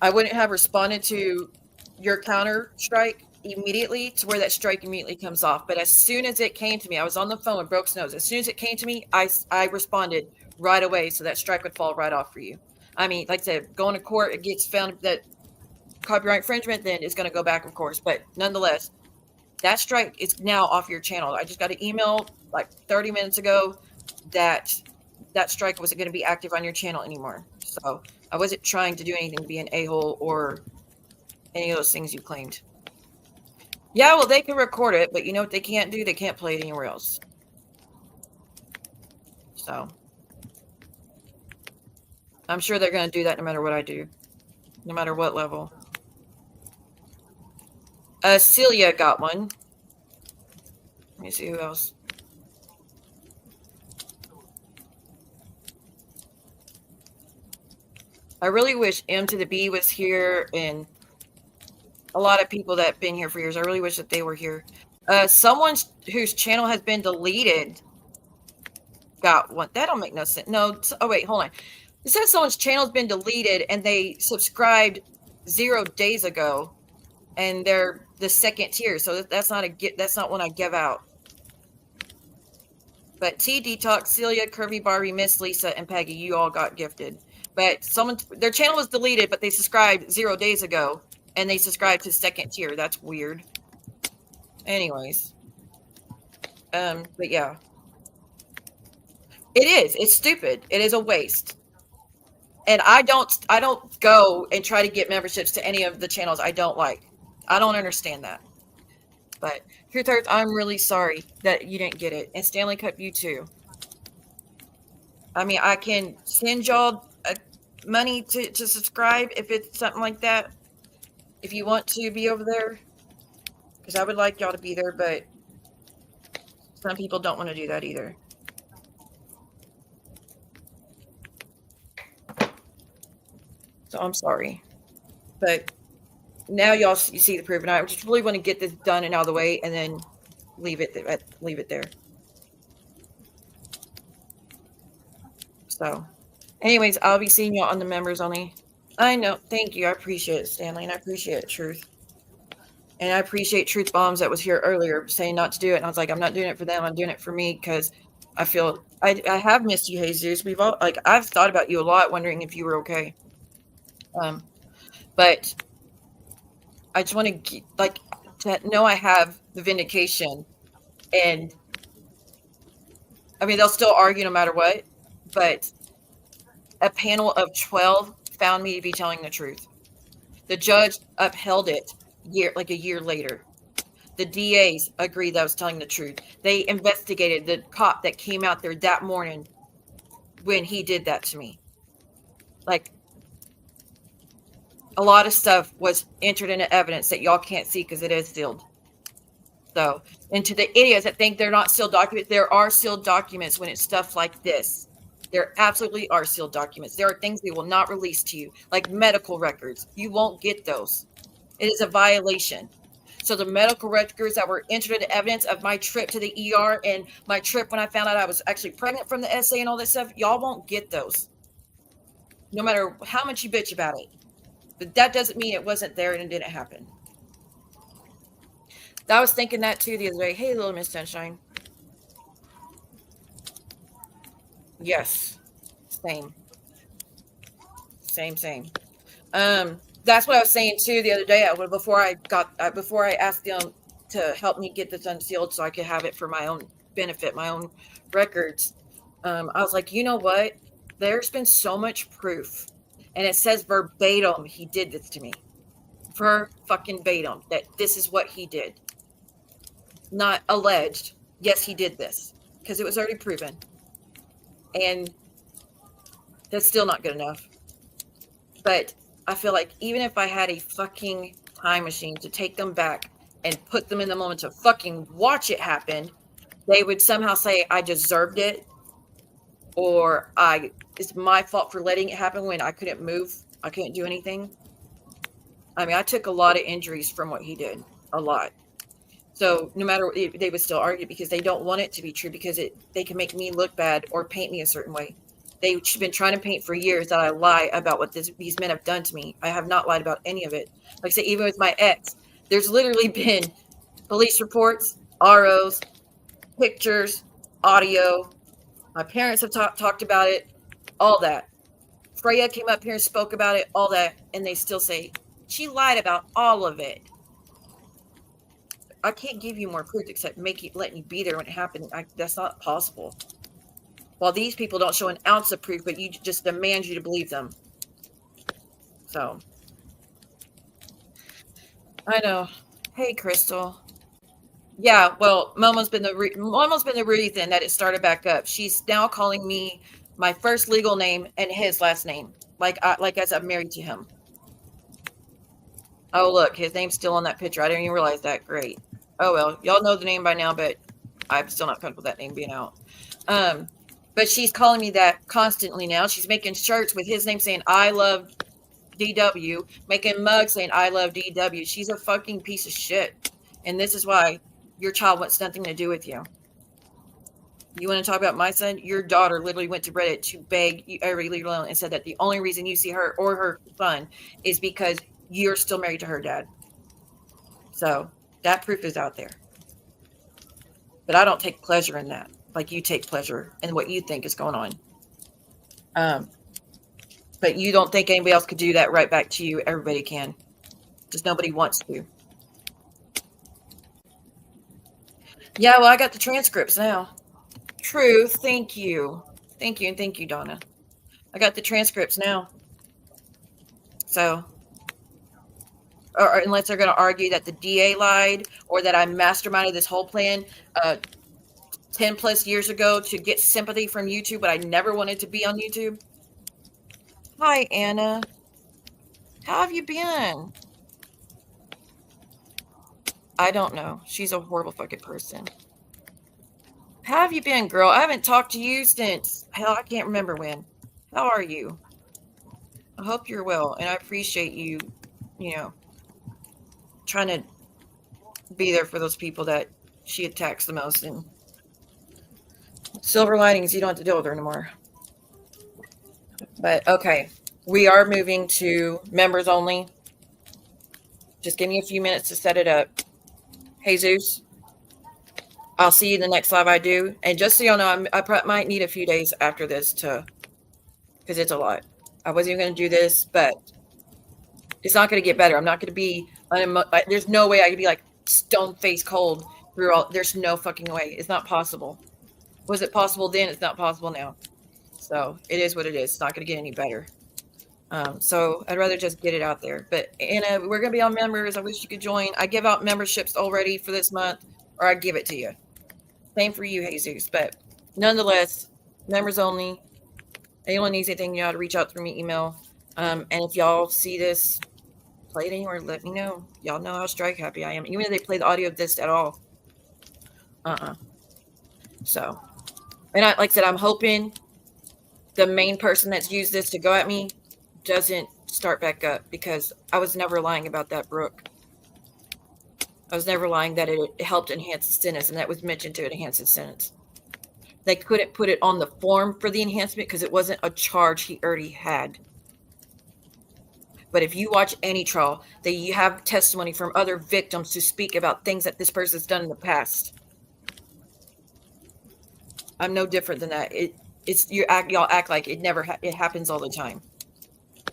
I wouldn't have responded to your counter strike immediately to where that strike immediately comes off. But as soon as it came to me, I was on the phone with Brooke's nose. As soon as it came to me, I responded right away so that strike would fall right off for you. I mean, like I said, going to court, it gets found that copyright infringement, then it's going to go back, of course. But nonetheless, that strike is now off your channel. I just got an email like 30 minutes ago that strike wasn't going to be active on your channel anymore. So I wasn't trying to do anything to be an a-hole or any of those things you claimed. Yeah, well, they can record it, but you know what they can't do? They can't play it anywhere else. So I'm sure they're going to do that no matter what I do, no matter what level. Celia got one. Let me see who else. I really wish M to the B was here, and a lot of people that have been here for years. I really wish that they were here. Someone whose channel has been deleted got one. That don't make no sense. No. Oh, wait, hold on. It says someone's channel has been deleted and they subscribed 0 days ago, and they're the second tier. So that's not one I give out. But T Detox, Celia, Curvy Barbie, Miss Lisa, and Peggy, you all got gifted. But their channel was deleted, but they subscribed 0 days ago, and they subscribed to second tier. That's weird. Anyways, but yeah, it is. It's stupid. It is a waste. And I don't go and try to get memberships to any of the channels I don't like. I don't understand that. But Truth Hurts, I'm really sorry that you didn't get it. And Stanley Cup, you too. I mean, I can send y'all money to subscribe if it's something like that. If you want to be over there. Because I would like y'all to be there, but some people don't want to do that either. So I'm sorry. But now y'all you see the proof, and I just really want to get this done and out of the way, and then leave it there. So, anyways, I'll be seeing y'all on the members only. I know. Thank you. I appreciate it, Stanley, and I appreciate it, Truth. And I appreciate Truth Bombs that was here earlier saying not to do it, and I was like, I'm not doing it for them. I'm doing it for me because I feel I have missed you, Jesus. I've thought about you a lot, wondering if you were okay. But I just want to know I have the vindication, and I mean they'll still argue no matter what, but a panel of 12 found me to be telling the truth. The judge upheld it a year later. The DAs agreed that I was telling the truth. They investigated the cop that came out there that morning when he did that to me. Like, a lot of stuff was entered into evidence that y'all can't see because it is sealed. So, and to the idiots that think they're not sealed documents, there are sealed documents when it's stuff like this. There absolutely are sealed documents. There are things they will not release to you, like medical records. You won't get those. It is a violation. So the medical records that were entered into evidence of my trip to the ER and my trip when I found out I was actually pregnant from the SA and all this stuff, y'all won't get those. No matter how much you bitch about it. But that doesn't mean it wasn't there and it didn't happen. I was thinking that too the other day. Hey, little Miss Sunshine. Yes. Same. That's what I was saying too the other day. Before I asked them to help me get this unsealed so I could have it for my own benefit, my own records. I was like, you know what? There's been so much proof, and it says verbatim he did this to me. Verbatim that this is what he did. Not alleged. Yes, he did this because it was already proven, and that's still not good enough. But I feel like even if I had a fucking time machine to take them back and put them in the moment to fucking watch it happen, they would somehow say I deserved it, or it's my fault for letting it happen when I couldn't move, I couldn't do anything. I mean, I took a lot of injuries from what he did, a lot. So no matter, they would still argue because they don't want it to be true, because they can make me look bad or paint me a certain way. They've been trying to paint for years that I lie about what these men have done to me. I have not lied about any of it. Like I say, even with my ex, there's literally been police reports, ROs, pictures, audio. My parents have talked about it, all that. Freya came up here and spoke about it, all that, and they still say, she lied about all of it. I can't give you more proof except letting you be there when it happened. That's not possible. While these people don't show an ounce of proof, but you just demand you to believe them. So, I know. Hey, Crystal. Yeah, well, Momo's been the reason that it started back up. She's now calling me my first legal name and his last name, like as I'm married to him. Oh, look, his name's still on that picture. I didn't even realize that. Great. Oh well, y'all know the name by now, but I'm still not comfortable with that name being out. But she's calling me that constantly now. She's making shirts with his name saying, I love DW, making mugs saying, I love DW. She's a fucking piece of shit. And this is why your child wants nothing to do with you. You want to talk about my son? Your daughter literally went to Reddit to beg you every leave alone and said that the only reason you see her or her son is because you're still married to her dad. So that proof is out there. But I don't take pleasure in that. Like you take pleasure in what you think is going on. But you don't think anybody else could do that right back to you. Everybody can. Just nobody wants to. Yeah, well, I got the transcripts now. True. Thank you. Thank you. And thank you, Donna. I got the transcripts now. So, or unless they're going to argue that the DA lied or that I masterminded this whole plan 10 plus years ago to get sympathy from YouTube, but I never wanted to be on YouTube. Hi, Anna. How have you been? I don't know. She's a horrible fucking person. How have you been, girl? I haven't talked to you since, hell, I can't remember when. How are you? I hope you're well, and I appreciate you, trying to be there for those people that she attacks the most. And silver linings, you don't have to deal with her anymore. But okay, we are moving to members only. Just give me a few minutes to set it up. Jesus, I'll see you in the next live I do. And just so y'all know, I might need a few days after this because it's a lot. I wasn't even going to do this, but it's not going to get better. I'm not going to be, there's no way I could be like stone face cold through all. There's no fucking way. It's not possible. Was it possible then? It's not possible now. So it is what it is. It's not going to get any better. So I'd rather just get it out there. But Anna, we're going to be on members. I wish you could join. I give out memberships already for this month, or I give it to you. Same for you, Jesus. But nonetheless, members only. Anyone needs anything, you know how to reach out through me email. And if y'all see this, play it anywhere, let me know. Y'all know how strike happy I am. Even if they play the audio of this at all. So, and like I said, I'm hoping the main person that's used this to go at me doesn't start back up, because I was never lying about that, Brooke. I was never lying that it helped enhance the sentence, and that was mentioned to enhance the sentence. They couldn't put it on the form for the enhancement because it wasn't a charge he already had. But if you watch any trial, you have testimony from other victims to speak about things that this person's done in the past. I'm no different than that. Y'all act like it never it happens all the time.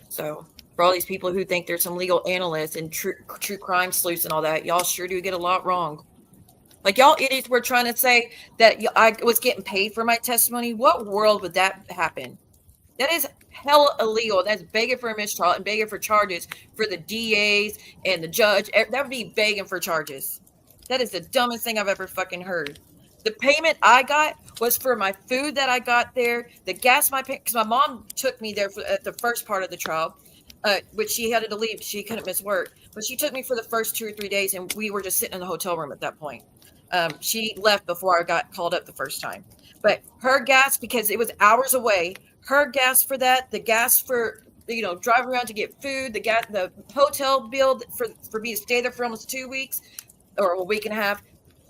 So for all these people who think there's some legal analysts and true crime sleuths and all that, y'all sure do get a lot wrong. Like, y'all idiots were trying to say that I was getting paid for my testimony. What world would that happen? That is hella illegal. That's begging for a mistrial and begging for charges for the DAs and the judge. That would be begging for charges. That is the dumbest thing I've ever fucking heard. The payment I got was for my food that I got there, the gas because my mom took me there at the first part of the trial, which she had to leave. She couldn't miss work. But she took me for the first 2 or 3 days, and we were just sitting in the hotel room at that point. She left before I got called up the first time. But her gas, because it was hours away, her gas for that, the gas for, driving around to get food, the gas, the hotel bill for me to stay there for almost 2 weeks or a week and a half,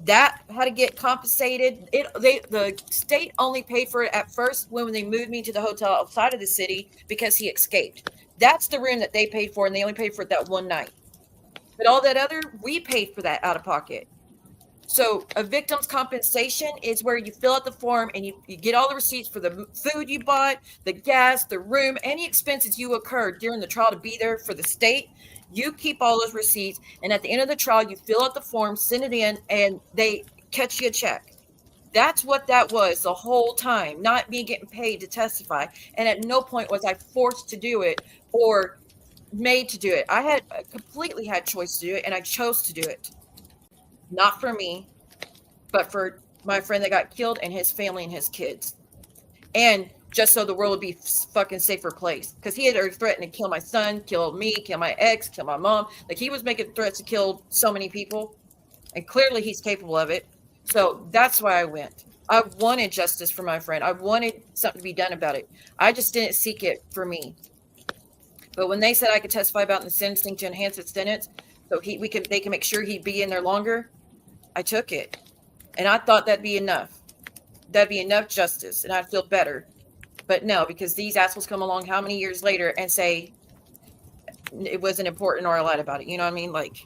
that had to get compensated. The state only paid for it at first when they moved me to the hotel outside of the city because he escaped. That's the room that they paid for, and they only paid for it that one night. But all that other, we paid for that out of pocket. So a victim's compensation is where you fill out the form and you get all the receipts for the food you bought, the gas, the room, any expenses you occurred during the trial to be there for the state. You keep all those receipts, and at the end of the trial, you fill out the form, send it in, and they catch you a check. That's what that was the whole time, not me getting paid to testify. And at no point was I forced to do it or made to do it. I completely had choice to do it, and I chose to do it. Not for me, but for my friend that got killed and his family and his kids. And just so the world would be a fucking safer place. Because he had already threatened to kill my son, kill me, kill my ex, kill my mom. Like, he was making threats to kill so many people. And clearly he's capable of it. So that's why I went. I wanted justice for my friend. I wanted something to be done about it. I just didn't seek it for me. But when they said I could testify about the sentencing to enhance its sentence, so they can make sure he'd be in there longer, I took it. And I thought that'd be enough. That'd be enough justice, and I'd feel better. But no, because these assholes come along how many years later and say it wasn't important or I lied about it. You know what I mean? Like,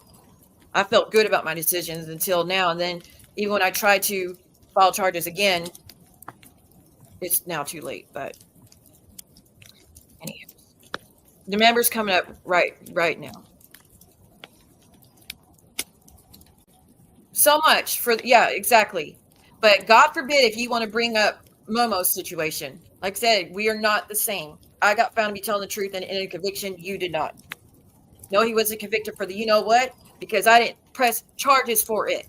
I felt good about my decisions until now. And then even when I tried to file charges again, it's now too late. But anyhow, the member's coming up right now. So much for, yeah, exactly. But God forbid if you want to bring up Momo's situation. Like I said, we are not the same. I got found to be telling the truth and in a conviction. You did not. No, he wasn't convicted for the, you know what? Because I didn't press charges for it.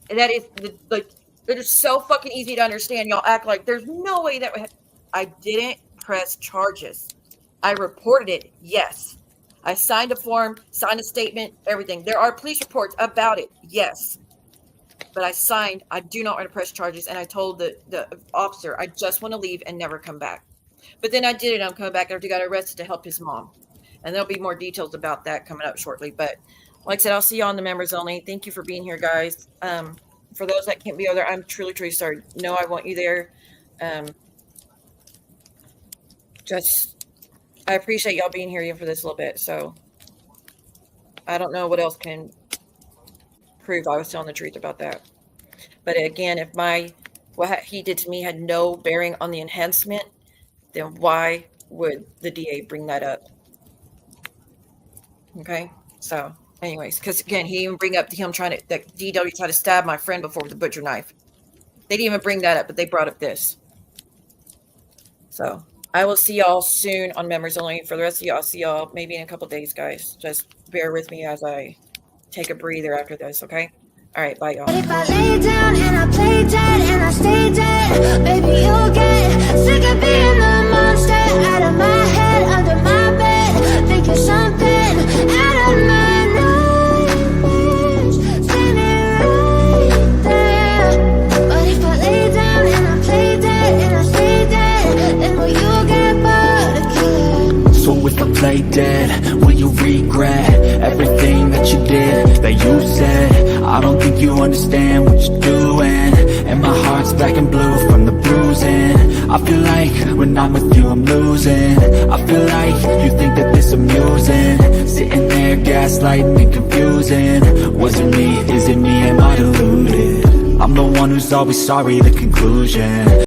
And that is, it is so fucking easy to understand. Y'all act like there's no way that I didn't press charges. I reported it, yes. I signed a form, signed a statement, everything. There are police reports about it, yes. But I do not want to press charges, and I told the officer, I just want to leave and never come back. But then I did it. I'm coming back after he got arrested to help his mom. And there'll be more details about that coming up shortly. But like I said, I'll see you on the members only. Thank you for being here, guys. For those that can't be over there, I'm truly, truly sorry. No, I want you there. I appreciate y'all being here even for this little bit. So I don't know what else can prove I was telling the truth about that. But again, if what he did to me had no bearing on the enhancement, then why would the DA bring that up? Okay, so anyways, because again, he even bring up him that DW tried to stab my friend before with a butcher knife. They didn't even bring that up, but they brought up this. So I will see y'all soon on Members Only. For the rest of y'all, I'll see y'all maybe in a couple days, guys. Just bear with me as I take a breather after this, okay? All right, bye, y'all. But if I lay down and I play dead and I stay dead, baby, you'll get sick of being the monster out of my head, under my bed, thinking something out of my nightmares, standing right there. But if I lay down and I play dead and I stay dead, then will you get bored of killing? So if I play dead, will you regret everything that you did, that you said? I don't think you understand what you're doing, and my heart's black and blue from the bruising. I feel like when I'm with you I'm losing. I feel like you think that this amusing, sitting there gaslighting and confusing. Was it me? Is it me? Am I deluded? I'm the one who's always sorry, the conclusion.